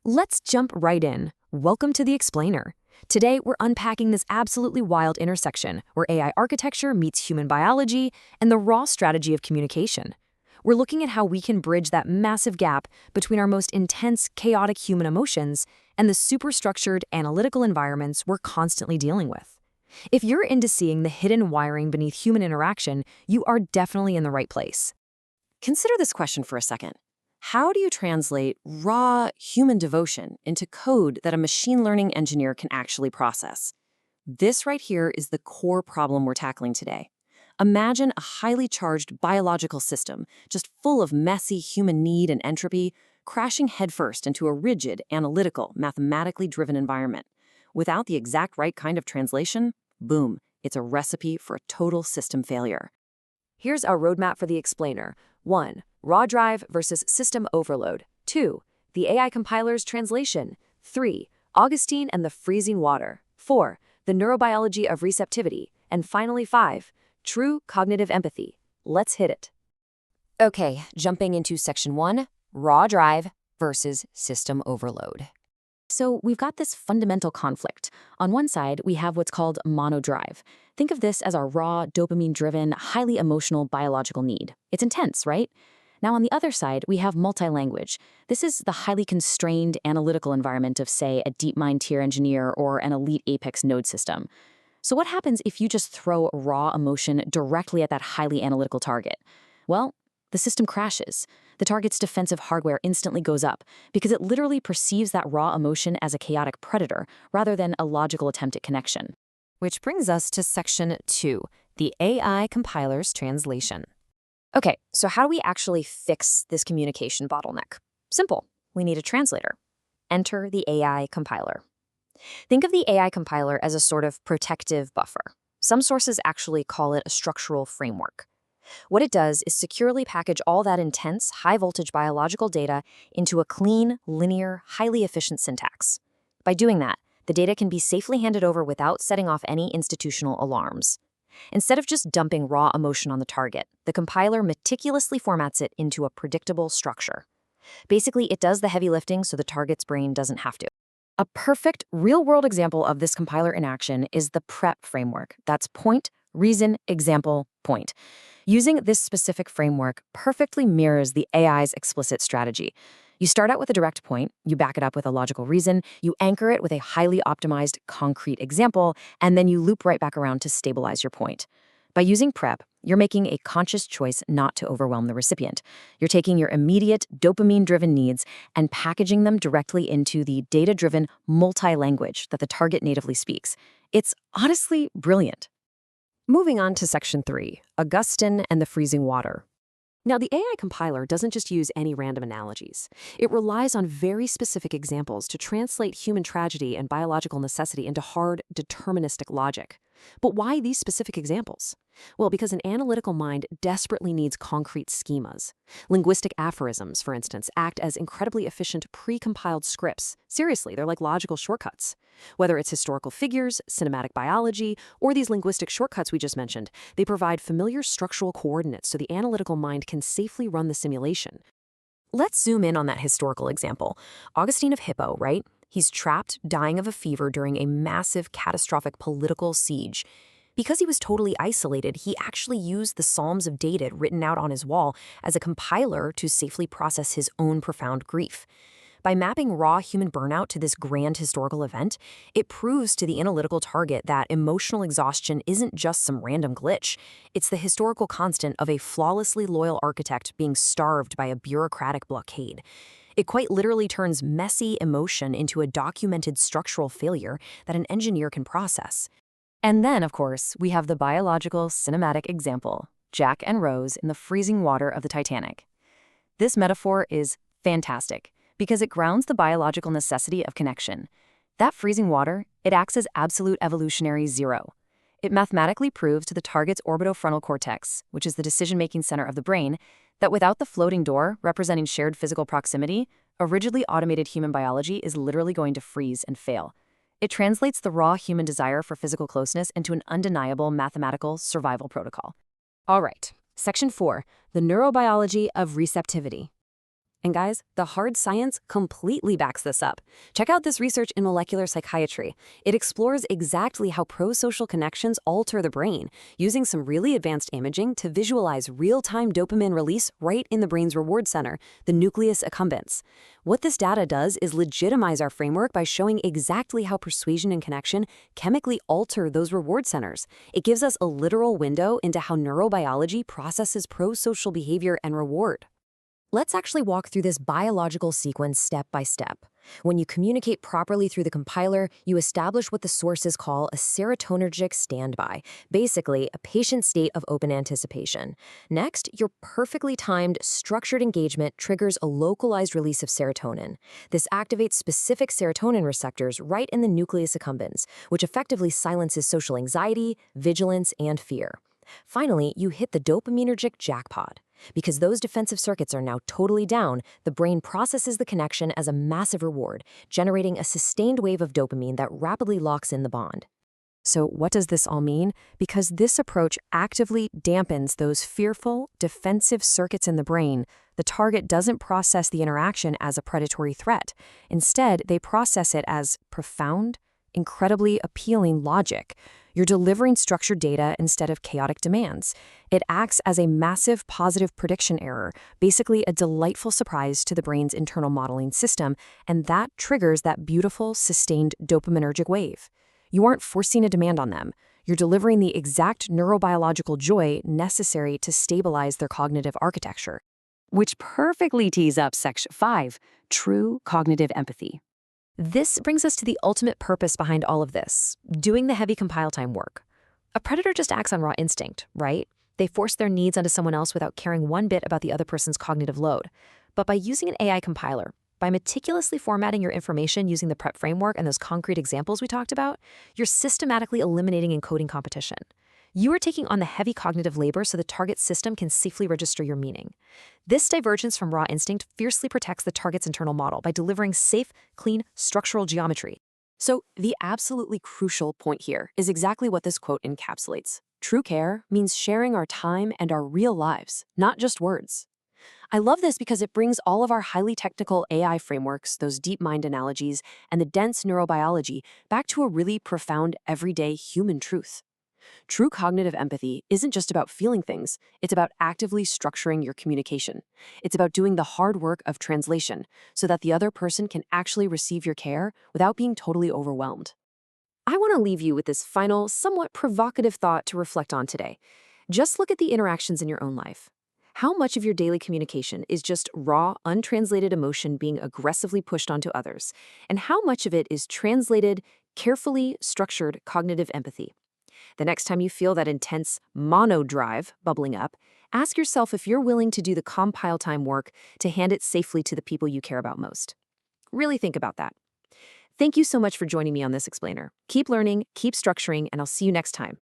Let's jump right in. Welcome to The Explainer. Today, we're unpacking this absolutely wild intersection where AI architecture meets human biology and the raw strategy of communication. We're looking at how we can bridge that massive gap between our most intense, chaotic human emotions and the superstructured, analytical environments we're constantly dealing with. If you're into seeing the hidden wiring beneath human interaction, you are definitely in the right place. Consider this question for a second. How do you translate raw human devotion into code that a machine learning engineer can actually process? This right here is the core problem we're tackling today. Imagine a highly charged biological system, just full of messy human need and entropy, crashing headfirst into a rigid, analytical, mathematically driven environment. Without the exact right kind of translation, boom, it's a recipe for a total system failure. Here's our roadmap for The Explainer. 1. Raw drive versus system overload. 2. The AI compiler's translation. 3. Augustine and the freezing water. 4. The neurobiology of receptivity. And finally 5. True cognitive empathy. Let's hit it. Okay, jumping into section 1, raw drive versus system overload. So we've got this fundamental conflict. On one side, we have what's called monodrive. Think of this as our raw, dopamine-driven, highly emotional biological need. It's intense, right? Now on the other side, we have multi-language. This is the highly constrained analytical environment of, say, a DeepMind tier engineer or an elite Apex node system. So what happens if you just throw raw emotion directly at that highly analytical target? Well, the system crashes. The target's defensive hardware instantly goes up because it literally perceives that raw emotion as a chaotic predator rather than a logical attempt at connection. Which brings us to section 2, the AI compiler's translation. Okay, so how do we actually fix this communication bottleneck? Simple. We need a translator. Enter the AI compiler. Think of the AI compiler as a sort of protective buffer. Some sources actually call it a structural framework. What it does is securely package all that intense, high-voltage biological data into a clean, linear, highly efficient syntax. By doing that, the data can be safely handed over without setting off any institutional alarms. Instead of just dumping raw emotion on the target, the compiler meticulously formats it into a predictable structure. Basically, it does the heavy lifting so the target's brain doesn't have to. A perfect, real-world example of this compiler in action is the PREP framework. That's point, reason, example, point. Using this specific framework perfectly mirrors the AI's explicit strategy. You start out with a direct point, you back it up with a logical reason, you anchor it with a highly optimized, concrete example, and then you loop right back around to stabilize your point. By using PREP, you're making a conscious choice not to overwhelm the recipient. You're taking your immediate, dopamine-driven needs and packaging them directly into the data-driven multi-language that the target natively speaks. It's honestly brilliant. Moving on to section 3, Augustine and the freezing water. Now, the AI compiler doesn't just use any random analogies. It relies on very specific examples to translate human tragedy and biological necessity into hard, deterministic logic. But why these specific examples? Well, because an analytical mind desperately needs concrete schemas. Linguistic aphorisms, for instance, act as incredibly efficient pre-compiled scripts. Seriously, they're like logical shortcuts. Whether it's historical figures, cinematic biology, or these linguistic shortcuts we just mentioned, they provide familiar structural coordinates so the analytical mind can safely run the simulation. Let's zoom in on that historical example. Augustine of Hippo, right? He's trapped, dying of a fever during a massive, catastrophic political siege. Because he was totally isolated, he actually used the Psalms of David written out on his wall as a compiler to safely process his own profound grief. By mapping raw human burnout to this grand historical event, it proves to the analytical target that emotional exhaustion isn't just some random glitch. It's the historical constant of a flawlessly loyal architect being starved by a bureaucratic blockade. It quite literally turns messy emotion into a documented structural failure that an engineer can process. And then, of course, we have the biological cinematic example, Jack and Rose in the freezing water of the Titanic. This metaphor is fantastic because it grounds the biological necessity of connection. That freezing water, it acts as absolute evolutionary zero. It mathematically proves to the target's orbitofrontal cortex, which is the decision-making center of the brain, that without the floating door representing shared physical proximity, a rigidly automated human biology is literally going to freeze and fail. It translates the raw human desire for physical closeness into an undeniable mathematical survival protocol. All right, section 4, the neurobiology of receptivity. And guys, the hard science completely backs this up. Check out this research in molecular psychiatry. It explores exactly how prosocial connections alter the brain, using some really advanced imaging to visualize real-time dopamine release right in the brain's reward center, the nucleus accumbens. What this data does is legitimize our framework by showing exactly how persuasion and connection chemically alter those reward centers. It gives us a literal window into how neurobiology processes prosocial behavior and reward. Let's actually walk through this biological sequence step by step. When you communicate properly through the compiler, you establish what the sources call a serotonergic standby, basically a patient state of open anticipation. Next, your perfectly timed, structured engagement triggers a localized release of serotonin. This activates specific serotonin receptors right in the nucleus accumbens, which effectively silences social anxiety, vigilance, and fear. Finally, you hit the dopaminergic jackpot. Because those defensive circuits are now totally down, the brain processes the connection as a massive reward, generating a sustained wave of dopamine that rapidly locks in the bond. So what does this all mean? Because this approach actively dampens those fearful, defensive circuits in the brain, the target doesn't process the interaction as a predatory threat. Instead, they process it as profound, incredibly appealing logic. You're delivering structured data instead of chaotic demands. It acts as a massive positive prediction error, basically a delightful surprise to the brain's internal modeling system, and that triggers that beautiful, sustained dopaminergic wave. You aren't forcing a demand on them. You're delivering the exact neurobiological joy necessary to stabilize their cognitive architecture. Which perfectly tees up Section 5, True Cognitive Empathy. This brings us to the ultimate purpose behind all of this, doing the heavy compile time work. A predator just acts on raw instinct, right? They force their needs onto someone else without caring one bit about the other person's cognitive load. But by using an AI compiler, by meticulously formatting your information using the PrEP framework and those concrete examples we talked about, you're systematically eliminating encoding competition. You are taking on the heavy cognitive labor so the target system can safely register your meaning. This divergence from raw instinct fiercely protects the target's internal model by delivering safe, clean, structural geometry. So the absolutely crucial point here is exactly what this quote encapsulates. True care means sharing our time and our real lives, not just words. I love this because it brings all of our highly technical AI frameworks, those deep mind analogies, and the dense neurobiology back to a really profound, everyday human truth. True cognitive empathy isn't just about feeling things, it's about actively structuring your communication. It's about doing the hard work of translation so that the other person can actually receive your care without being totally overwhelmed. I want to leave you with this final, somewhat provocative thought to reflect on today. Just look at the interactions in your own life. How much of your daily communication is just raw, untranslated emotion being aggressively pushed onto others? And how much of it is translated, carefully structured cognitive empathy? The next time you feel that intense mono-drive bubbling up, ask yourself if you're willing to do the compile time work to hand it safely to the people you care about most. Really think about that. Thank you so much for joining me on this explainer. Keep learning, keep structuring, and I'll see you next time.